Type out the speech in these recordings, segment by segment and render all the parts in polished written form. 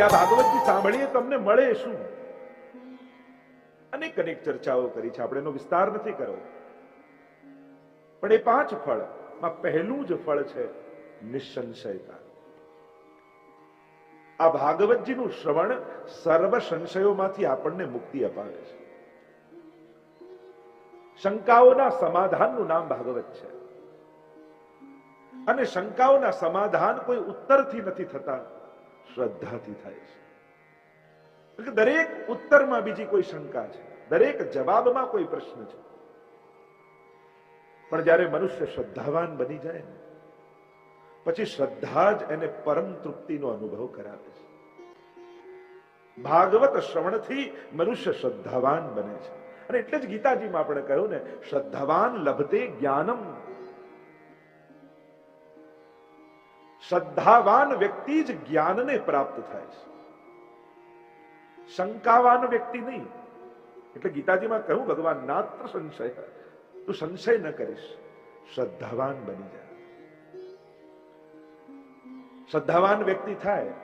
કે આ ભાગવતજી સાંભળીએ તમને મળે શું? અનેક અનેક ચર્ચાઓ કરી છે, આપણે એનો વિસ્તાર નથી કરવો. પણ એ 5 ફળમાં પહેલું જ ફળ છે નિસંશયતા. આ ભાગવતજીનું શ્રવણ સર્વ સંશયોમાંથી આપણને મુક્તિ અપાવે છે. શંકાઓના સમાધાનનું નામ ભાગવત છે. અને શંકાઓના સમાધાન કોઈ ઉત્તરથી નથી થતા, શ્રદ્ધાથી થાય છે. દરેક ઉત્તરમાં બીજી કોઈ શંકા છે, દરેક જવાબમાં કોઈ પ્રશ્ન છે. પણ જ્યારે મનુષ્ય શ્રદ્ધાવાન બની જાય ને, પછી શ્રદ્ધા જ એને પરમ તૃપ્તિનો અનુભવ કરાવે છે. ભાગવત શ્રવણથી મનુષ્ય શ્રદ્ધાવાન બને છે. અને એટલે જ ગીતાજીમાં આપણે કહ્યું ને, શ્રદ્ધાવાન લભતે જ્ઞાનમ. શ્રદ્ધાવાન વ્યક્તિ જ જ્ઞાનને પ્રાપ્ત થાય છે, શંકાવાન વ્યક્તિ નહીં. એટલે ગીતાજીમાં કહ્યું ભગવાન, નાત્ર સંશય, તું સંશય ન કરીશ, શ્રદ્ધાવાન બની જા. શ્રદ્ધાવાન વ્યક્તિ થાય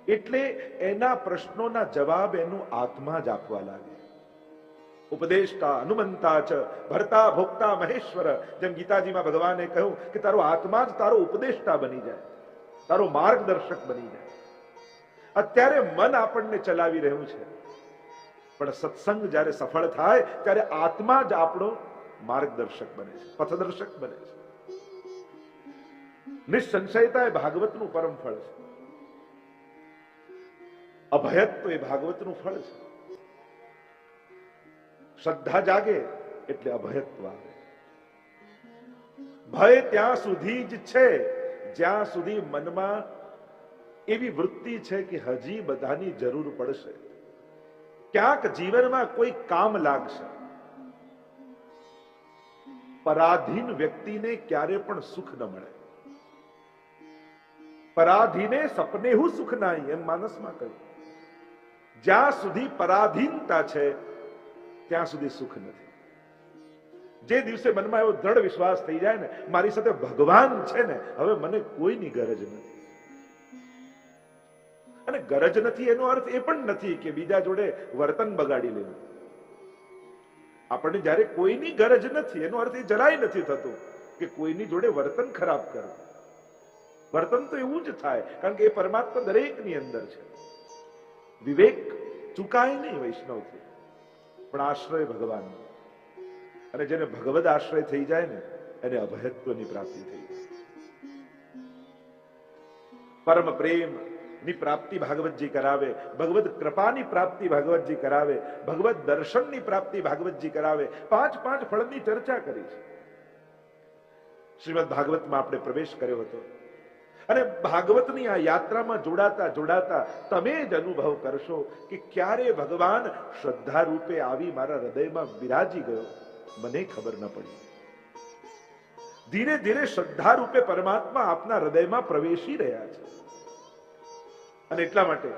એટલે એના પ્રશ્નોના જવાબ એનું આત્મા જ આપવા લાગે. ઉપદેષ્ટા હનુમંતા ચ ભર્તા ભોક્તા મહેશ્વર. જેમ ગીતાજીમાં ભગવાને કહ્યું કે તારો આત્મા જ તારો ઉપદેષ્ટા બની જાય, તારો માર્ગદર્શક બની જાય. અત્યારે મન આપણને ચલાવી રહ્યું છે, પણ સત્સંગ જ્યારે સફળ થાય ત્યારે આત્મા જ આપણો માર્ગદર્શક બને છે, પથદર્શક બને છે. નિસંશયતા એ ભાગવતનું પરમ ફળ છે. અભયત્વ એ ભાગવતનું ફળ છે. શ્રદ્ધા જાગે એટલે અભયત્વ આવે. ભય ત્યાં સુધી જ છે જ્યાં સુધી મનમાં એવી વૃત્તિ છે કે હજી બધાની જરૂર પડશે, ક્યાંક જીવનમાં કોઈ કામ લાગશે. પરાધીન વ્યક્તિને ક્યારે પણ સુખ ન મળે. પરાધીને સપનેહુ સુખ નાહી, એમ માનસમાં કહ્યું. જ્યાં સુધી પરાધીનતા છે ત્યાં સુધી સુખ નથી. જે દિવસે મનમાં એવો દ્રઢ વિશ્વાસ થઈ જાય ને, મારી સાથે ભગવાન છે ને, હવે મને કોઈની ગરજ નથી. અને ગરજ નથી એનો અર્થ એ પણ નથી કે બીજા જોડે વર્તન બગાડી લેવું. આપણને જ્યારે કોઈની ગરજ નથી એનો અર્થ એ જરાય નથી થતું કે કોઈની જોડે વર્તન ખરાબ કરવું. વર્તન તો એવું જ થાય, કારણ કે એ પરમાત્મા દરેકની અંદર છે. વિવેક ચુકાય નહીં વૈષ્ણવથી, પણ આશ્રય ભગવાન. અને જેને ભગવદ આશ્રય થઈ જાય ને, એને અભયત્વની પ્રાપ્તિ થઈ જાય. પરમ પ્રેમ ની પ્રાપ્તિ ભાગવતજી કરાવે, ભગવદ કૃપાની પ્રાપ્તિ ભાગવતજી કરાવે, ભગવદ દર્શનની પ્રાપ્તિ ભાગવતજી કરાવે. 5 ફળની ચર્ચા કરી છે. શ્રીમદ ભાગવતમાં આપણે પ્રવેશ કર્યો હતો. અને ભાગવતની આ યાત્રામાં જોડાતા જોડાતા તમે જ અનુભવ કરશો કે ક્યારે ભગવાન શ્રદ્ધા રૂપે આવી મારા હૃદયમાં બિરાજી ગયો, મને ખબર ન પડી. ધીરે ધીરે શ્રદ્ધા રૂપે પરમાત્મા આપના હૃદયમાં પ્રવેશી રહ્યા છે. અને એટલા માટે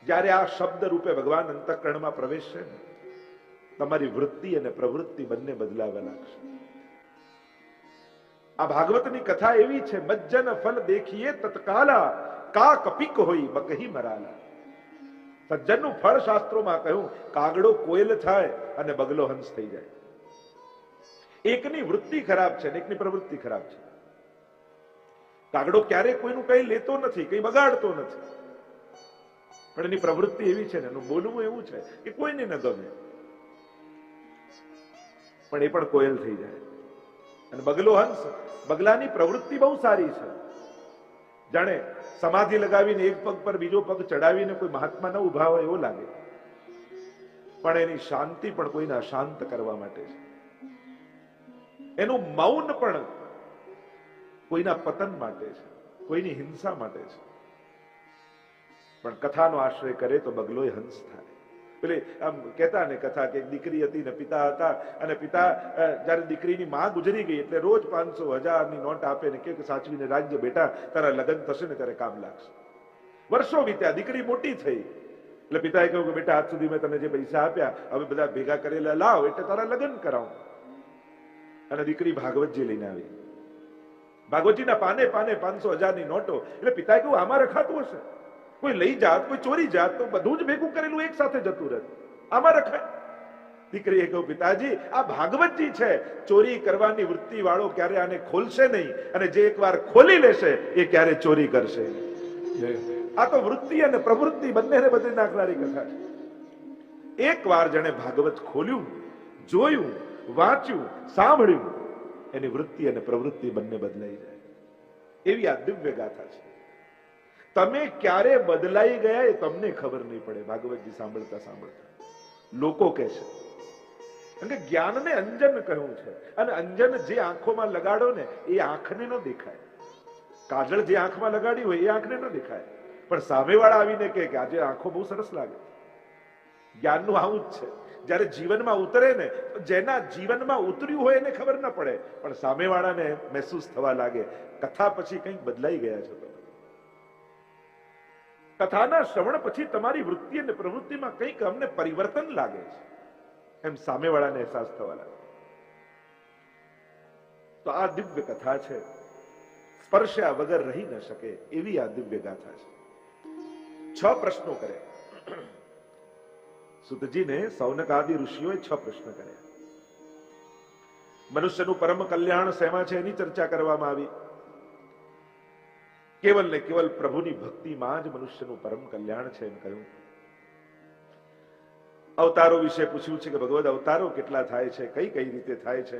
જ્યારે આ શબ્દ રૂપે ભગવાન અંતઃકરણમાં પ્રવેશશે ને, તમારી વૃત્તિ અને પ્રવૃત્તિ બંને બદલાવા લાગશે. આ ભાગવતની કથા એવી છે, મજ્જન ફલ દેખીએ તત્કાલા, કા કપિક હોય બકહી મરાલા. સજ્જનનું ફળ શાસ્ત્રોમાં કહ્યું, કાગડો કોયલ થાય અને બગલો હંસ થઈ જાય. એકની વૃત્તિ ખરાબ છે ને એકની પ્રવૃત્તિ ખરાબ છે. કાગડો ક્યારેય કોઈનું કઈ લેતો નથી, કઈ બગાડતો નથી, પણ એની પ્રવૃત્તિ એવી છે ને, એનું બોલવું એવું છે કે કોઈને ન ગમે, પણ એ પણ કોયલ થઈ જાય. અને બગલો હંસ, બગલાની પ્રવૃત્તિ બહુ સારી છે. જાણે સમાધિ લગાવીને એક પગ પર બીજો પગ ચડાવીને કોઈ મહાત્મા ન ઉભા હોય એવો લાગે, પણ એની શાંતિ પણ કોઈને અશાંત કરવા માટે છે. એનું મૌન પણ કોઈના પતન માટે છે, કોઈની હિંસા માટે છે. પણ કથાનો આશ્રય કરે તો બગલો હંસ થાય. પેલી આમ કહેતા ને કથા કે દીકરી હતી ને પિતા હતા, અને પિતા જયારે દીકરીની માં ગુજરી ગઈ એટલે રોજ 500,000ની નોટ આપે ને કે સાચવીને રાખજે બેટા, તારા લગ્ન થશે ને ત્યારે કામ લાગશે. વર્ષો વીત્યા, દીકરી મોટી થઈ એટલે પિતાએ કહ્યું કે બેટા, આજ સુધી મેં તને જે પૈસા આપ્યા હવે બધા ભેગા કરેલા લાવ એટલે તારા લગ્ન કરાવું. અને દીકરી ભાગવતજી લઈને આવી. ભાગવતજીના પાને પાને 500,000ની નોટો. એટલે પિતાએ કહ્યું આમાં રખાતું હશે. કોઈ લઈ જાત, કોઈ ચોરી જાત, તો બધું જ ભેગું કરેલું એક સાથે જતું રહે. આમાં રખાય. દીકરીએ કહ્યું, પિતાજી આ ભાગવતજી છે, ચોરી કરવાની વૃત્તિ વાળો ક્યારે આને ખોલશે નહીં, અને જે એકવાર ખોલી લેશે એ ક્યારે ચોરી કરશે. આ તો વૃત્તિ અને પ્રવૃત્તિ બંનેને બદલી નાખનારી કથા છે. એકવાર જેણે ભાગવત ખોલ્યું, જોયું, વાંચ્યું, સાંભળ્યું, એની વૃત્તિ અને પ્રવૃત્તિ બંને બદલાઈ જાય. એવી આ દિવ્ય ગાથા છે. તમે ક્યારે બદલાઈ ગયા એ તમને ખબર નહીં પડે. ભાગવતજી સાંભળતા સાંભળતા લોકો કહે છે, કારણ કે જ્ઞાનને અંજન કહ્યું છે, અને અંજન જે આંખોમાં લગાડો ને એ આંખને ન દેખાય. કાજળ જે આંખમાં લગાડી હોય એ આંખને ન દેખાય, પણ સામેવાળા આવીને કહે કે આજે આંખો બહુ સરસ લાગે. જ્ઞાનનું આવું જ છે. જયારે જીવનમાં ઉતરે ને, તો જેના જીવનમાં ઉતર્યું હોય એને ખબર ન પડે, પણ સામેવાળાને મહેસૂસ થવા લાગે કથા પછી કંઈક બદલાઈ ગયા છો. કથાના શ્રવણ પછી તમારી વૃત્તિ અને પ્રવૃત્તિમાં કંઈક અમને પરિવર્તન લાગે છે, એમ સામેવાળાને અહેસાસ થવા લાગે. તો આ દિવ્ય કથા છે. સ્પર્શ્યા વગર રહી ન શકે એવી આ દિવ્ય ગાથા છે. 6 પ્રશ્નો કર્યા. સુતજીને સૌનક આદિ ઋષિઓએ 6 પ્રશ્ન કર્યા. મનુષ્યનું પરમ કલ્યાણ શેમાં છે એની ચર્ચા કરવામાં આવી. કેવલ ને કેવલ પ્રભુની ભક્તિમાં જ મનુષ્યનું પરમ કલ્યાણ છે એમ કહ્યું. અવતારો વિશે પૂછ્યું છે કે ભગવદ અવતારો કેટલા થાય છે, કઈ કઈ રીતે થાય છે,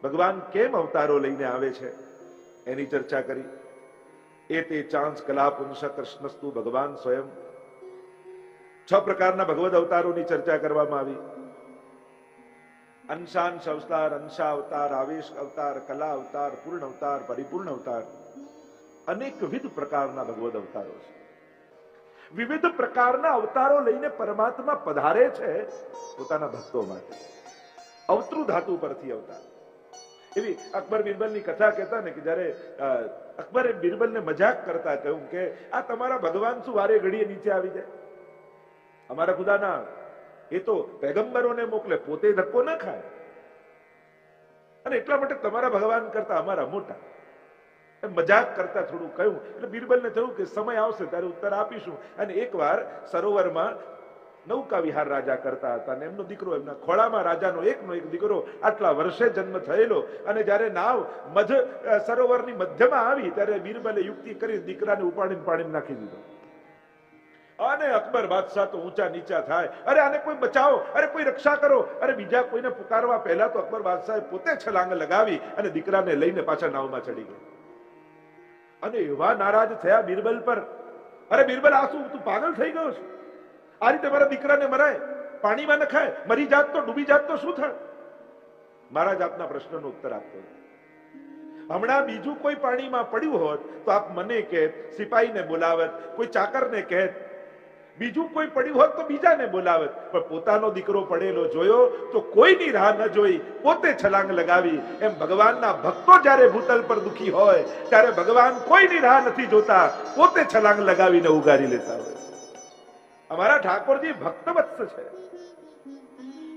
ભગવાન કેમ અવતારો લઈને આવે છે એની ચર્ચા કરી. એ તે ચાંસ કલા પુંસ કૃષ્ણસ્તુ ભગવાન સ્વયં. 6 પ્રકારના ભગવદ અવતારોની ચર્ચા કરવામાં આવી. અંશાંશ અવતાર, અંશાવતાર, આવેશ અવતાર, કલા અવતાર, પૂર્ણ અવતાર, પરિપૂર્ણ અવતાર. અનેકવિધ પ્રકારના ભગવદ અવતારો છે. વિવિધ પ્રકારના અવતારો લઈને પરમાત્મા પધારે છે પોતાના ભક્તો માટે. અવતૃ ધાતુ પરથી અવતાર. એવી અકબર બિરબલની કથા કહેતા ને કે જયારે અકબરે બિરબલને મજાક કરતા કહ્યું કે આ તમારા ભગવાન શું વારે ઘડીએ નીચે આવી જાય? અમારા ખુદાના એ તો પેગંબરોને મોકલે, પોતે ધક્કો ન ખાય, અને એટલા માટે તમારા ભગવાન કરતા અમારા મોટા. મજાક કરતા થોડું કહ્યું. એટલે બિરબલને થયું કે સમય આવશે ત્યારે ઉત્તર આપીશું. અને એકવાર સરોવરમાં નૌકા વિહાર રાજા કરતા હતા, અને એમનો દીકરો, એમના ખોળામાં રાજાનો એકનો એક દીકરો આટલા વર્ષે જન્મ થયેલો, અને જયારે નાવ સરોવરની મધ્યમાં આવી ત્યારે બિરબલે યુક્તિ કરી દીકરાને ઉપાડીને પાણીમાં નાખી દીધો. અને અકબર બાદશાહ તો ઊંચા નીચા થાય, અરે આને કોઈ બચાવો, અરે કોઈ રક્ષા કરો, અરે બીજા કોઈને પુકારવા પહેલા તો અકબર બાદશાહે પોતે છલાંગ લગાવી અને દીકરાને લઈને પાછા નાવમાં ચડી ગયા. અને એવા નારાજ થયા બિરબલ પર, અરે બિરબલ આ શું, તું પાગલ થઈ ગયો છે? આ રીતે મારા દીકરાને મરાય, પાણીમાં નખાય, મરી જાત તો, ડૂબી જાત તો શું થાય? મારા જાતના પ્રશ્નનો ઉત્તર આપતો. હમણાં બીજું કોઈ પાણીમાં પડ્યું હોત તો આપ મને કહેત, સિપાહીને બોલાવત, કોઈ ચાકરને કહેત, બીજું કોઈ પડ્યું હોત તો બીજાને બોલાવત, પણ પોતાનો દીકરો પડેલો જોયો તો કોઈની રાહ ન જોઈ, પોતે છલાંગ લગાવી. એમ ભગવાનના ભક્તો જ્યારે ભૂતલ પર દુખી હોય ત્યારે ભગવાન કોઈની રાહ નથી જોતા, પોતે છલાંગ લગાવીને ઉગારી લેતા હોય. અમારા ઠાકોરજી ભક્તવત્સ છે.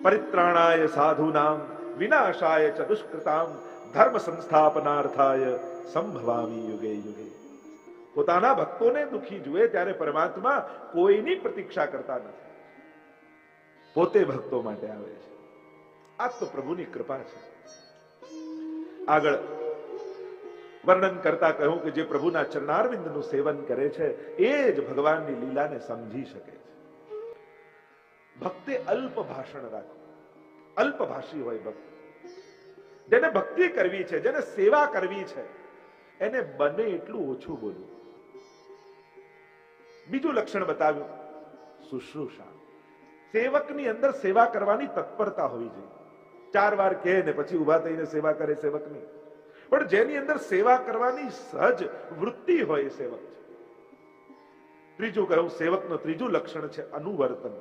પરિત્રાણાય સાધુનામ વિનાશાય ચ દુષ્કૃતામ ધર્મ સંસ્થાપનાર્થાય સંભવામી યુગે યુગે. પોતાના ભક્તોને દુખી જુએ ત્યારે પરમાત્મા કોઈની પ્રતીક્ષા કરતા નથી, પોતે ભક્તો માટે આવે છે. આ તો પ્રભુની કૃપા છે. આગળ વર્ણન કરતા કહ્યું કે જે પ્રભુના ચરણારવિંદનું સેવન કરે છે એ જ ભગવાનની લીલાને સમજી શકે છે. ભક્તે અલ્પ ભાષણ રાખવું. અલ્પભાષી હોય ભક્ત. જેને ભક્તિ કરવી છે, જેને સેવા કરવી છે, એને બને એટલું ઓછું બોલવું. બીજું લક્ષણ બતાવ્યું, શુશ્રૂષા. સેવકની અંદર સેવા કરવાની તત્પરતા હોવી જોઈએ. 4 વાર કહે ને પછી ઉભા થઈને સેવા કરે સેવકની. પણ જેની અંદર સેવા કરવાની સહજ વૃત્તિ હોય એ સેવક છે. ત્રીજું કહ્યું, સેવકનું ત્રીજું લક્ષણ છે અનુવર્તન.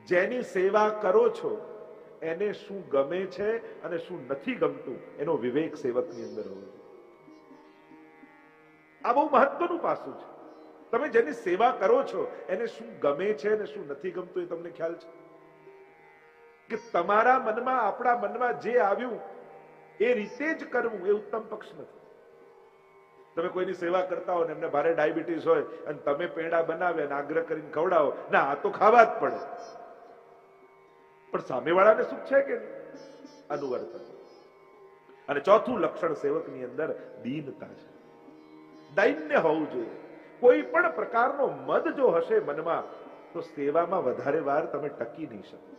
જેની સેવા કરો છો એને શું ગમે છે અને શું નથી ગમતું એનો વિવેક સેવકની અંદર હોવો જોઈએ. આ બહુ મહત્વનું પાસું છે. તમે જેની સેવા કરો છો એને શું ગમે છે અને શું નથી ગમતું એ તમને ખ્યાલ છે? કે તમારા મનમાં, આપણા મનમાં જે આવ્યું એ રીતે જ કરવું એ ઉત્તમ પક્ષ નથી. તમે કોઈની સેવા કરતા હો ને એમને ભારે ડાયાબિટીસ હોય અને તમે પેંડા બનાવે અને આગ્રહ કરીને ખવડાવો, ના આ તો ખાવા જ પડે, પણ સામેવાળાને સુખ છે કે અનુવર્તન. અને ચોથું લક્ષણ સેવકની અંદર દીનતા છે, દૈન્ય હોવું જોઈએ. કોઈ પણ પ્રકારનો મદ જો હશે મનમાં તો સેવામાં વધારે વાર તમે ટકી નહીં શકો.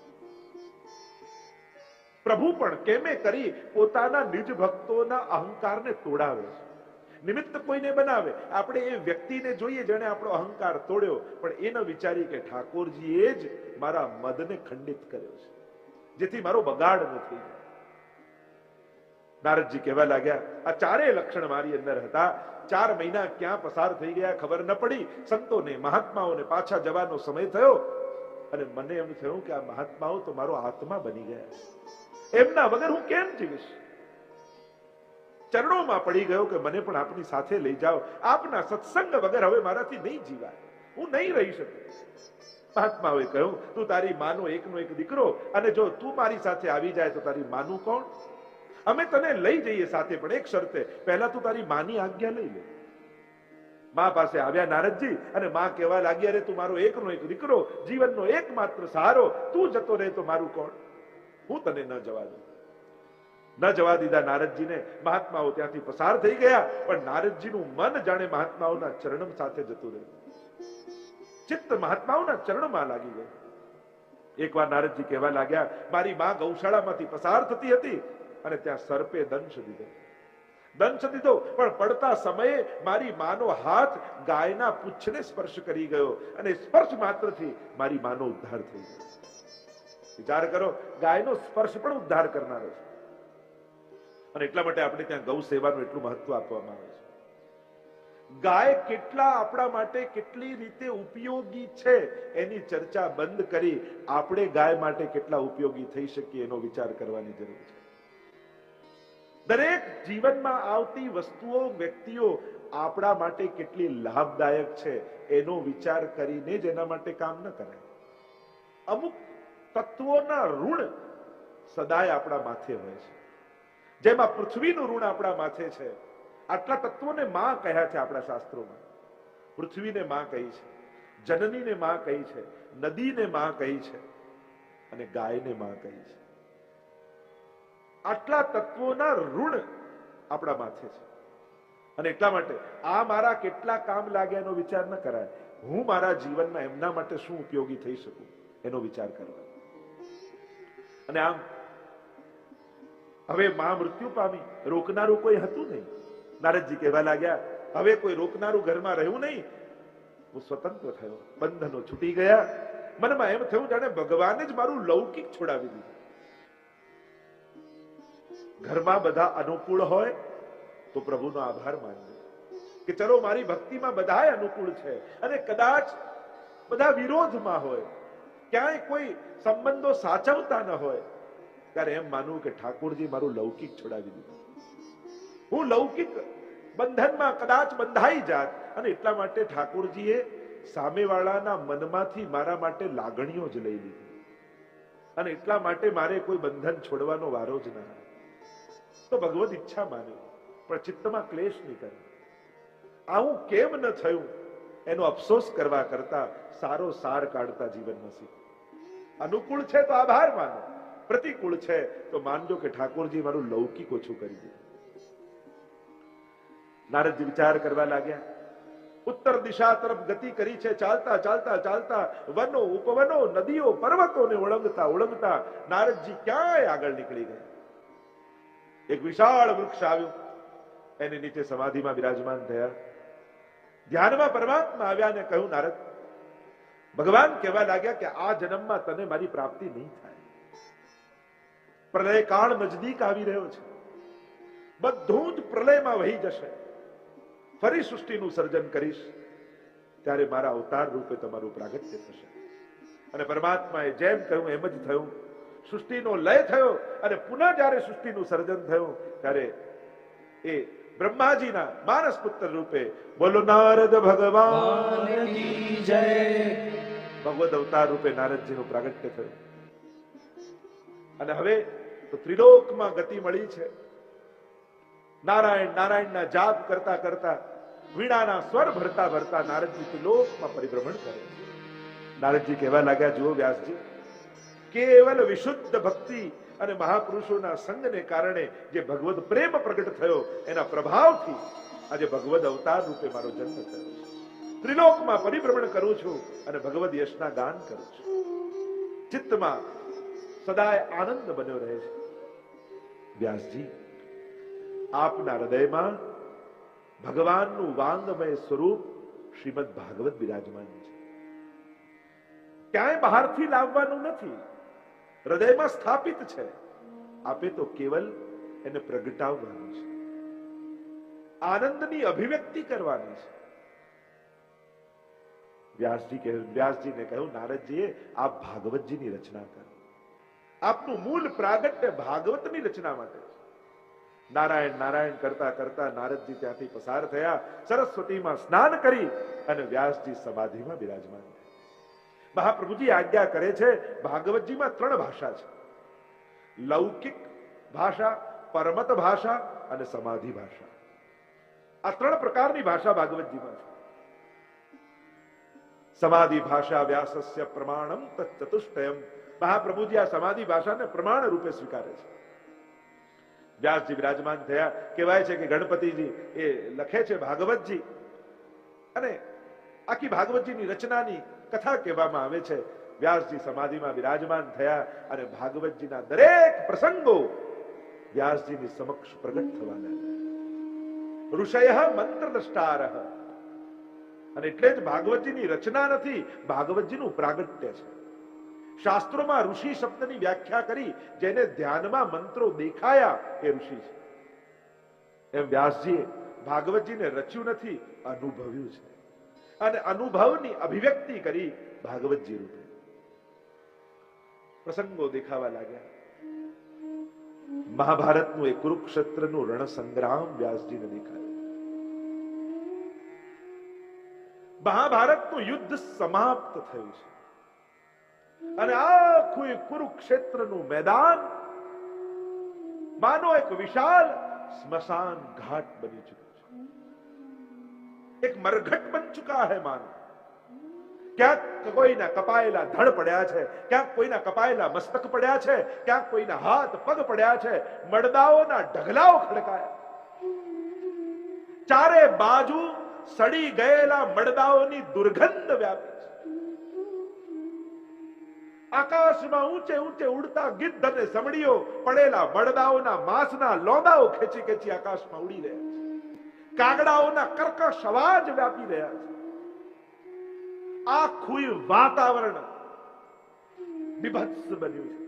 પ્રભુ પણ કેમે કરી પોતાના નિજ ભક્તોના અહંકારને તોડાવે છે. નિમિત્ત કોઈને બનાવે, આપણે એ વ્યક્તિને જોઈએ જેણે આપણો અહંકાર તોડ્યો, પણ એ ન વિચારી કે ઠાકોરજીએ જ મારા મદને ખંડિત કર્યો છે, જેથી મારો બગાડ નથી. નારદજી કહેવા લાગ્યા, આ ચારેય લક્ષણ મારી અંદર હતા. 4 મહિના ક્યાં પસાર થઈ ગયા ખબર ન પડી. સંતોને મહાત્માઓને પાછા જવાનો સમય થયો અને મને એમ થયું કે આ મહાત્માઓ તો મારો આત્મા બની ગયા, એમના વગર હું કેમ જીવીશ. ચરણોમાં પડી ગયો કે મને પણ આપની સાથે લઈ જાઓ, આપના સત્સંગ વગર હવે મારાથી નહીં જીવાય, હું નહીં રહી શકું. મહાત્માઓએ કહ્યું, તું તારી માનો એકનો એક દીકરો, અને જો તું મારી સાથે આવી જાય તો તારી માનું કોણ? અમે તને લઈ જઈએ સાથે, પણ એક શરતે, પહેલા તું તારી માની આજ્ઞા લઈ લે. માં પાસે આવ્યા નારદજી અને માં કહેવા લાગી, અરે તું મારો એકનો એક દીકરો, જીવનનો એકમાત્ર સહારો, તું જતો રહે તો મારું કોણ? હું તને ન જવા દઉં. ન જવા દીધા નારદજીને. મહાત્માઓ ત્યાંથી પસાર થઈ ગયા, પણ નારદજીનું મન જાણે મહાત્માઓના ચરણ સાથે જતું રહ્યું. ચિત્ત મહાત્માઓના ચરણમાં લાગી ગયું. એકવાર નારદજી કહેવા લાગ્યા, મારી માં ગૌશાળામાંથી પસાર થતી હતી અને ત્યાં સર્પે દંશ દીધો. દંશ દીધો, પણ પડતા સમયે મારી માનો હાથ ગાયના પૂંછને સ્પર્શ કરી ગયો અને સ્પર્શ માત્રથી મારી માનો ઉદ્ધાર થઈ ગયો. વિચાર કરો, ગાયનો સ્પર્શ પણ ઉદ્ધાર કરનારો છે. અને એટલા માટે આપણે ત્યાં ગૌ સેવાનું એટલું મહત્વ આપવામાં આવે છે. ગાય કેટલા આપણા માટે કેટલી રીતે ઉપયોગી છે એની ચર્ચા બંધ કરી આપણે ગાય માટે કેટલા ઉપયોગી થઈ શકીએ એનો વિચાર કરવાની જરૂર છે. દરેક જીવનમાં આવતી વસ્તુઓ, વ્યક્તિઓ આપણા માટે કેટલી લાભદાયક છે એનો વિચાર કરીને જ એના માટે કામ ન કરાય. અમુક તત્વોના ઋણ સદાય આપણા માથે હોય છે. જેમાં પૃથ્વીનું ઋણ આપણા માથે છે. આટલા તત્વોને માં કહ્યા છે આપણા શાસ્ત્રોમાં. પૃથ્વીને માં કહી છે, જનનીને માં કહી છે, નદીને માં કહી છે અને ગાયને માં કહી છે. આટલા તત્વોના ઋણ આપણા માથે છે. અને એટલા માટે આ મારા કેટલા કામ લાગ્યા એનો વિચાર ન કરાય. હું મારા જીવનમાં એમના માટે શું ઉપયોગી થઈ શકું એનો વિચાર કરવા. અને આમ હવે માં મૃત્યુ પામી, રોકનારું કોઈ હતું નહીં. નારદજી કહેવા લાગ્યા, હવે કોઈ રોકનારું ઘરમાં રહ્યું નહીં. હું સ્વતંત્ર થયો, બંધનો છૂટી ગયા. મનમાં એમ થયું જાણે ભગવાને જ મારું લૌકિક છોડાવી દીધું. ઘરમાં બધા અનુકૂળ હોય તો પ્રભુનો આભાર માનજો કે ચલો મારી ભક્તિમાં બધાય અનુકૂળ છે, અને કદાચ બધા વિરોધમાં હોય, ક્યાંય કોઈ સંબંધો સાચવતા ન હોય, ત્યારે એમ માનવું કે ઠાકોરજી મારું લૌકિક છોડાવી દીધું. હું લૌકિક બંધનમાં કદાચ બંધાઈ જાત, અને એટલા માટે ઠાકોરજીએ સામેવાળાના મનમાંથી મારા માટે લાગણીઓ જ લઈ લીધી, અને એટલા માટે મારે કોઈ બંધન છોડવાનો વારો જ ન આવે. તો ભગવદ ઈચ્છા માની, પણ ચિત્તમાં ક્લેશ નહીં કરે. આવું કેમ ન થયું એનો અફસોસ કરવા કરતા સારો સાર કાઢતા જીવનમાં શીખો. અનુકૂળ છે તો આભાર માનો, પ્રતિકૂળ છે તો માનજો કે ઠાકોરજી મારું લૌકિક ઓછું કરી દીધું. નારદજી વિચાર કરવા લાગ્યા. ઉત્તર દિશા તરફ ગતિ કરી છે. ચાલતા ચાલતા ચાલતા વનો, ઉપવનો, નદીઓ, પર્વતોને ઓળંગતા ઓળંગતા નારદજી ક્યાંય આગળ નીકળી ગયા. એક વિશાળ વૃક્ષ આવ્યું, એની નીચે સમાધિમાં બિરાજમાન થયા. ધ્યાનમાં પરમાત્મા આવ્યા અને કહ્યું, નારદ, ભગવાન કહેવા લાગ્યા કે આ જન્મમાં તને મારી પ્રાપ્તિ નહીં થાય. પ્રલય કાળ નજદીક આવી રહ્યો છે. બધું જ પ્રલયમાં વહી જશે. ફરી સૃષ્ટિનું સર્જન કરીશ, ત્યારે મારા અવતાર રૂપે તમારું પ્રાગટ્ય થશે. અને પરમાત્માએ જેમ કહ્યું એમ જ થયું. સૃષ્ટિનો લય થયો અને પુનઃ જ્યારે સૃષ્ટિનું સર્જન થયું ત્યારે એ બ્રહ્માજીના માનસ પુત્ર રૂપે, બોલો નારદ ભગવાન કી જય, ભગવદ અવતાર રૂપે નારદજીનું પ્રાગટ્ય થયું. અને હવે તો ત્રિલોકમાં ગતિ મળી છે. નારાયણ નારાયણના જાપ કરતા કરતા વીણાના સ્વર ભરતા ભરતા નારદજી ત્રિલોકમાં પરિભ્રમણ કરે છે. નારદજી કહેવા લાગ્યા, જુઓ વ્યાસજી, કેવલ વિશુદ્ધ ભક્તિ અને મહાપુરુષોના સંગને કારણે જે ભગવદ પ્રેમ પ્રગટ થયો, એના પ્રભાવથી આજે ભગવદ અવતાર રૂપે મારો જન્મ થયો છે. ત્રિલોકમાં પરિભ્રમણ કરું છું અને ભગવદ યશના ગાન કરું છું. ચિત્તમાં સદાય આનંદ બન્યો રહે છે. વ્યાસજી, આપના હૃદયમાં ભગવાનનું વાંગમય સ્વરૂપ શ્રીમદ ભાગવત બિરાજમાન છે. ક્યાંય બહારથી લાવવાનું નથી, હૃદયમાં સ્થાપિત છે. આપે તો કેવલ એને પ્રગટાવવાનું છે, આનંદની અભિવ્યક્તિ કરવાની છે. વ્યાસજીને કહ્યું, નારદજીએ આપ ભાગવતજીની રચના કરો. આપનું મૂળ પ્રાગટ્ય ભાગવતની રચના માટે છે. નારાયણ નારાયણ કરતા કરતા નારદજી ત્યાંથી પસાર થયા. સરસ્વતીમાં સ્નાન કરી અને વ્યાસજી સમાધિમાં બિરાજમાન થયા. મહાપ્રભુજી આજ્ઞા કરે છે, ભાગવતજીમાં 3 ભાષા છે: લૌકિક ભાષા, પરમત ભાષા અને સમાધિ ભાષા. આ 3 પ્રકારની ભાષા ભાગવતજીમાં છે. સમાધિ ભાષા વ્યાસસ્ય પ્રમાણમ તત્ચતુષ્ટયમ. મહાપ્રભુજી આ સમાધિ ભાષાને પ્રમાણ રૂપે સ્વીકારે છે. વ્યાસજી વિરાજમાન થયા. કહેવાય છે કે ગણપતિજી એ લખે છે ભાગવતજી, અને આખી ભાગવતજીની રચનાની કથા કહેવામાં આવે છે. વ્યાસજી સમાધિમાં વિરાજમાન થયા અને ભાગવતજીના દરેક પ્રસંગો વ્યાસજીની સમક્ષ પ્રગટ થવા લાગ્યા. ઋષય મંત્ર દ્રષ્ટારઃ. અને એટલે જ ભાગવતજીની રચના નથી, ભાગવતજીનું પ્રાગટ્ય છે. શાસ્ત્રોમાં ઋષિ શબ્દની વ્યાખ્યા કરી, જેને ધ્યાનમાં મંત્રો દેખાયા એ ઋષિ છે. એમ વ્યાસજીએ ભાગવતજીને રચ્યું નથી, અનુભવ્યું છે. અને અનુભવની અભિવ્યક્તિ કરી ભાગવતજી રૂપે. પ્રસંગો દેખાવા લાગ્યા. મહાભારતનું એ કુરુક્ષેત્રનું રણ સંગ્રામ વ્યાસજીને દેખાયું. મહાભારતનું યુદ્ધ સમાપ્ત થયું છે અને આખું કુરુક્ષેત્રનું મેદાન માનો એક વિશાળ સ્મશાન ઘાટ બની ચુક્યું છે. એક મરઘટ બન ચુકા હૈ માનો. ક્યાંક કોઈના કપાયેલા ધડ પડ્યા છે, ક્યાંક કોઈના કપાયેલા મસ્તક પડ્યા છે, ક્યાંક કોઈના હાથ પગ પડ્યા છે. મડદાઓના ઢગલાઓ ખડકાયા. ચારે બાજુ સડી ગયેલા મડદાઓની દુર્ગંધ વ્યાપી છે. આકાશમાં ઊંચે ઊંચે ઉડતા ગિદ્ધ અને સમડીઓ પડેલા મડદાઓના માંસના લોંદાઓ ખેંચી ખેંચી આકાશમાં ઉડી રહ્યા છે. કાગડાઓના કર્કશ અવાજ વ્યાપી રહ્યા છે. આખું વાતાવરણ બીભત્સ બન્યું છે.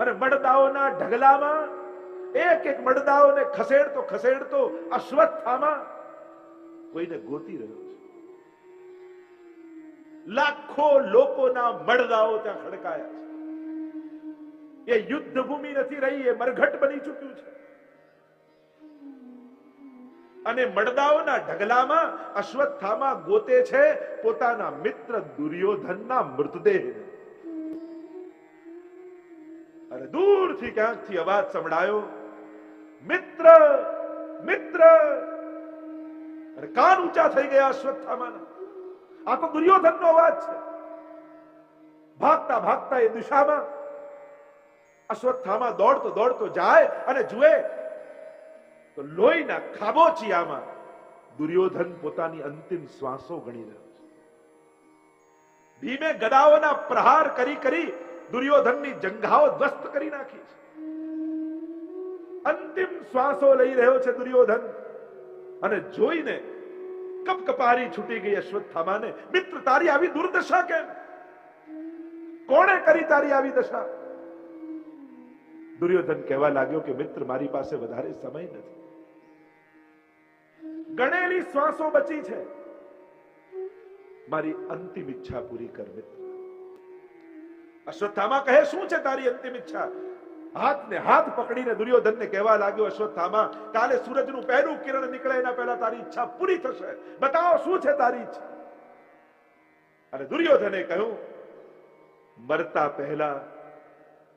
અને મડદાઓના ઢગલામાં એક એક મડદાઓને ખસેડતો ખસેડતો અશ્વત્થામા કોઈને ગોતી રહ્યો છે. લાખો લોકોના મડદાઓ ત્યાં ખડકાયા છે. એ યુદ્ધ ભૂમિ નથી રહી, એ મરઘટ બની ચૂક્યું છે. અને મડદાઓના ઢગલામાં અશ્વત્થામા ગોતે છે પોતાના મિત્ર દુર્યોધનના મૃતદેહ. અને દૂરથી ક્યાંકથી અવાજ સંભળાયો, મિત્ર મિત્ર. અને કાન ઊંચા થઈ ગયા અશ્વત્થામાના. આ તો દુર્યોધનનો અવાજ છે. ભાગતા ભાગતા એ દિશામાં અશ્વત્થામા દોડતો દોડતો જાય અને જુએ તો લોહીના ખાબોચિયામાં દુર્યોધન પોતાની અંતિમ શ્વાસો ગણી રહ્યો છે. ભીમે ગદાઓના પ્રહાર કરી કરી દુર્યોધનની જંઘાઓ ધ્વસ્ત કરી નાખી છે. અંતિમ શ્વાસો લઈ રહ્યો છે દુર્યોધન. અને જોઈને કપકપારી છૂટી ગઈ અશ્વત્થામાને. મિત્ર, તારી આવી દુર્દશા કેમ? કોણે કરી તારી આવી દશા? દુર્યોધન કહેવા લાગ્યો કે મિત્ર, મારી પાસે વધારે સમય નથી. ગણેલી શ્વાસો બચી છે. મારી અંતિમ ઈચ્છા પૂરી કર મિત્ર. અશ્વત્થામા કહે, શું છે તારી અંતિમ ઈચ્છા? હાથને હાથ પકડીને દુર્યોધનને કહેવા લાગ્યો, અશ્વત્થામા, કાલે સૂરજનું પહેલું કિરણ નીકળે એના પહેલા તારી ઈચ્છા પૂરી થશે. બતાવો શું છે તારી ઈચ્છા? અને દુર્યોધને કહ્યું, મરતા પહેલા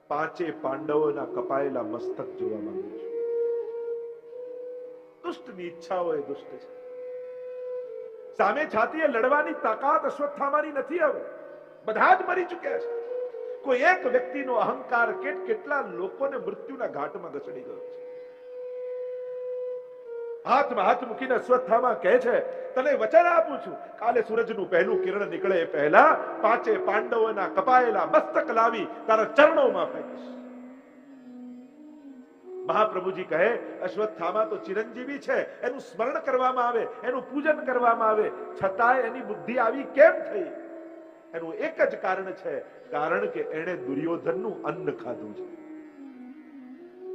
5 પાંડવોના કપાયેલા મસ્તક જોવા માંગુ છું. દુષ્ટની ઈચ્છાઓ એ દુષ્ટ છે. સામે છાતીએ લડવાની તાકાત અશ્વત્થામાની નથી. હવે બધા જ મરી ચૂક્યા છે. કોઈ એક વ્યક્તિનો અહંકાર કેટલા લોકોને મૃત્યુના ઘાટમાં ઘસડી ગયો છે. હાથમાં હાથ મૂકીને અશ્વત્થામા કહે છે, તને વચન આપું છું, કાલે સૂરજનું પહેલું કિરણ નીકળે એ પહેલા પાંચે પાંડવોના કપાયેલા મસ્તક લાવી તારા ચરણોમાં ફેંકીશ. મહાપ્રભુજી કહે, અશ્વત્થામા તો ચિરંજીવી છે, એનું સ્મરણ કરવામાં આવે, એનું પૂજન કરવામાં આવે, છતાંય એની બુદ્ધિ આવી કેમ થઈ? એનું એક જ કારણ છે, કારણ કે એણે દુર્યોધનનું અન્ન ખાધું છે.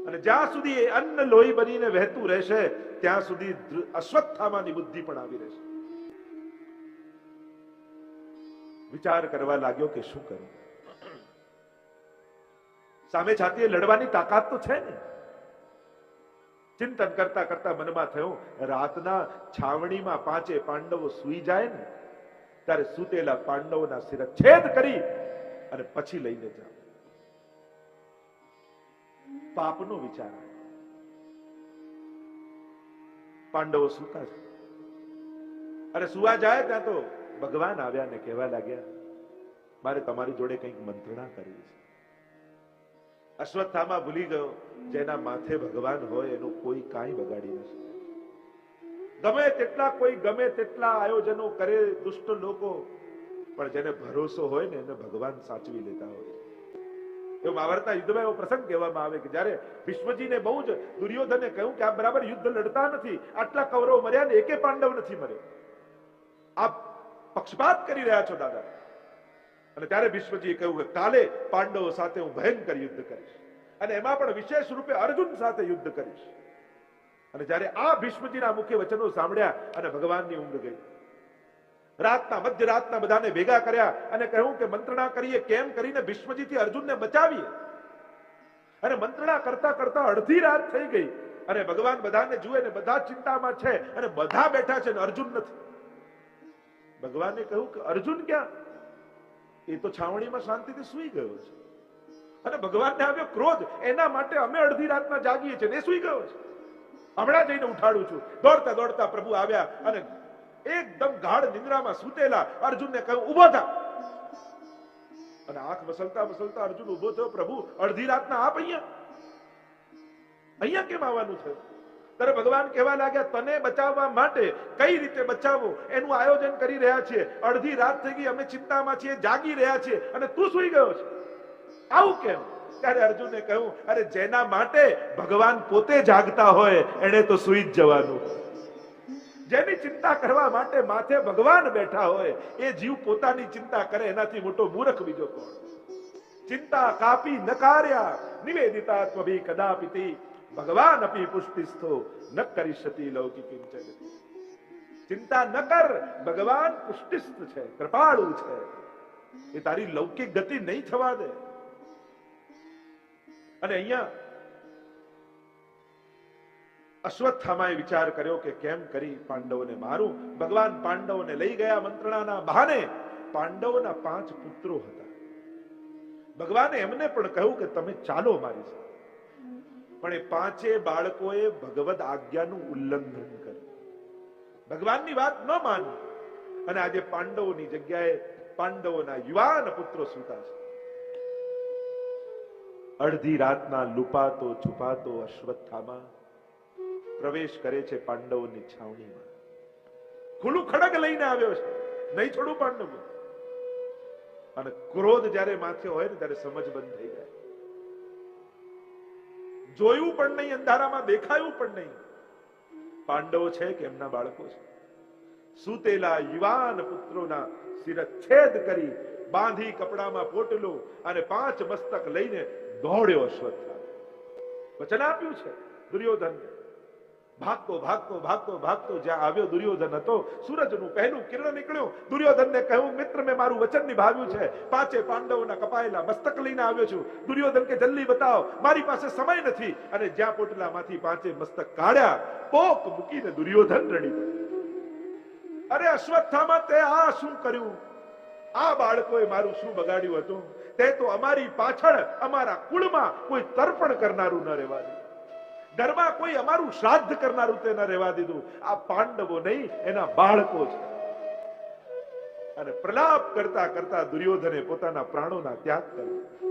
અને જ્યાં સુધી એ અન્ન લોહી બનીને વહેતું રહેશે ત્યાં સુધી અશ્વત્થામાની બુદ્ધિ પણ આવી રહેશે. વિચાર કરવા લાગ્યો કે શું કરું. સામે છાતીએ લડવાની તાકાત તો છે ને. ચિંતન કરતા કરતા મનમાં થયું, રાતના છાવણીમાં પાંચે પાંડવો સૂઈ જાય ને ત્યારે સૂતેલા પાંડવોના શિરચ્છેદ કરી અને પછી લઈને જાવ. પાપનો વિચાર આવ્યો. પાંડવો સૂતા છે અને સુવા જાય ત્યાં તો ભગવાન આવ્યા ને કહેવા લાગ્યા, મારે તમારી જોડે કંઈક મંત્રણા કરવી છે. અશ્વત્થામા ભૂલી ગયો, જેના માથે ભગવાન હોય એનું કોઈ કાંઈ બગાડી ન શકે. ગમે તેટલા કોઈ ગમે તેટલા આયોજનો કરે દુષ્ટ લોકો, પણ જેને ભરોસો હોય ને એને ભગવાન સાચવી લેતા હોય. એવું મહાભારતના યુદ્ધમાં એવો પ્રસંગ કહેવામાં આવે કે જ્યારે ભીષ્મજીને બહુ જ દુર્યોધને કહ્યું કે આપ બરાબર યુદ્ધ લડતા નથી, આટલા કૌરવ મર્યા ને એકે પાંડવ નથી મર્યો, આપ પક્ષપાત કરી રહ્યા છો દાદા. અને ત્યારે ભીષ્મજીએ કહ્યું કે કાલે પાંડવો સાથે હું ભયંકર યુદ્ધ કરીશ અને એમાં પણ વિશેષ રૂપે અર્જુન સાથે યુદ્ધ કરીશ. અને જ્યારે આ ભીષ્મજીના મુખે વચનો સાંભળ્યા અને ભગવાનની ઊંઘ ગઈ. રાતના મધ્યરાતના બધાને ભેગા કર્યા અને કહ્યું કે મંત્રણા કરીએ, કેમ કરીને ભીષ્મજીથી અર્જુનને બચાવીએ. અને મંત્રણા કરતા કરતા અડધી રાત થઈ ગઈ અને ભગવાન બધાને જુએ ને બધા ચિંતામાં છે અને બધા બેઠા છે ને અર્જુન નથી. ભગવાને કહ્યું કે અર્જુન ક્યાં? એ તો છાવણીમાં શાંતિથી સૂઈ ગયો છે. અને ભગવાનને આવ્યો ક્રોધ, એના માટે અમે અડધી રાતના જાગીએ છીએ ને એ સૂઈ ગયો છે, હમણાં જઈને ઉઠાડું છું. દોડતા દોડતા પ્રભુ આવ્યા અને એકદમ ગાઢ નિંદ્રામાં સૂતેલા અર્જુનને કહ્યું ઉભો થા. અને આંખ મસલતા મસલતા અર્જુન ઉભો થયો. પ્રભુ અડધી રાતના આપ અહીંયા કેમ આવવાનું થયું? ત્યારે ભગવાન કહેવા લાગ્યા, તને બચાવવા માટે કઈ રીતે બચાવવું એનું આયોજન કરી રહ્યા છીએ. અડધી રાત થઈ ગઈ, અમે ચિંતામાં છીએ, જાગી રહ્યા છીએ અને તું સૂઈ ગયો છે, આવું કેમ? ત્યારે અર્જુને કહ્યું, અરે જેના માટે ભગવાન પોતે જાગતા હોય એને તો સૂઈ જ જવાનું. જેની ચિંતા કરવા માટે માથે ભગવાન બેઠા હોય એ જીવ પોતાની ચિંતા કરે, એનાથી મોટો મૂર્ખ બીજો કોણ? ચિંતા કાપી નકાર્યા નિવેદિતા ત્વભી કદાપિતિ ભગવાન અપી પુષ્ટિસ્થો ન કરીષ્યતિ લૌકિકીમ જગતિ. ચિંતા ન કર, ભગવાન પુષ્ટિસ્થ છે, કૃપાળુ છે, એ તારી લૌકિક ગતિ નહીં થવા દે. અને અહીંયા અશ્વત્થામાએ વિચાર કર્યો કે કેમ કરી પાંડવોને મારું. ભગવાન પાંડવોને લઈ ગયા મંત્રણાના બહાને. પાંડવોના 5 પુત્રો હતા. ભગવાને એમને પણ કહ્યું કે તમે ચાલો મારી સાથે. પણ એ 5 બાળકોએ ભગવદ આજ્ઞાનું ઉલ્લંઘન કર્યું, ભગવાનની વાત ન માની. અને આજે પાંડવોની જગ્યાએ પાંડવોના યુવાન પુત્રો સૂતા છે. અડધી રાતના લુપાતો છુપાતો અશ્વત્થામા પ્રવેશ કરે છે પાંડવોની છાવણીમાં. ખુલ્લું ખડગ લઈને આવ્યો છે, નહીં છોડું પાંડવો. અને ક્રોધ જ્યારે માથે હોય ને ત્યારે સમજ બંધ થઈ જાય. જોયું પણ નહીં, અંધારામાં દેખાયું પણ નહીં પાંડવો છે કે એમના બાળકો છે. સૂતેલા યુવાન પુત્રોના શિરચ્છેદ કરી બાંધી કપડામાં પોટલો અને 5 મસ્તક લઈને દોડ્યો અશ્વત્થામા. વચન આપ્યું છે દુર્યોધનને. ભાગતો ભાગતો ભાગતો ભાગતો જ્યાં આવ્યો દુર્યોધન હતો, સૂરજનું પહેલું કિરણ નીકળ્યું. દુર્યોધનને કહ્યું, મિત્ર મેં મારું વચન નિભાવ્યું છે, 5 પાંડવોના કપાયેલા મસ્તક લઈને આવ્યો છું. દુર્યોધન કે જલ્દી બતાવો, મારી પાસે સમય નથી. અને જ્યાં પોટલામાંથી 5 મસ્તક કાઢ્યા, પોક મૂકીને દુર્યોધન રડી પડ્યો. અરે અશ્વત્થામા, તે આ શું કર્યું? આ બાળકોએ મારું શું બગાડ્યું હતું? તે તો અમારી પાછળ અમારા કુળમાં કોઈ તર્પણ કરનારું ન રહેવા દે. ઘરમાં કોઈ અમારું શ્રાદ્ધ કરનારું તે ન રહેવા દીધું. આ પાંડવો નહીં, એના બાળકો છે. અને પ્રલાપ કરતા કરતા દુર્યોધને પોતાના પ્રાણોના ત્યાગ કર્યા.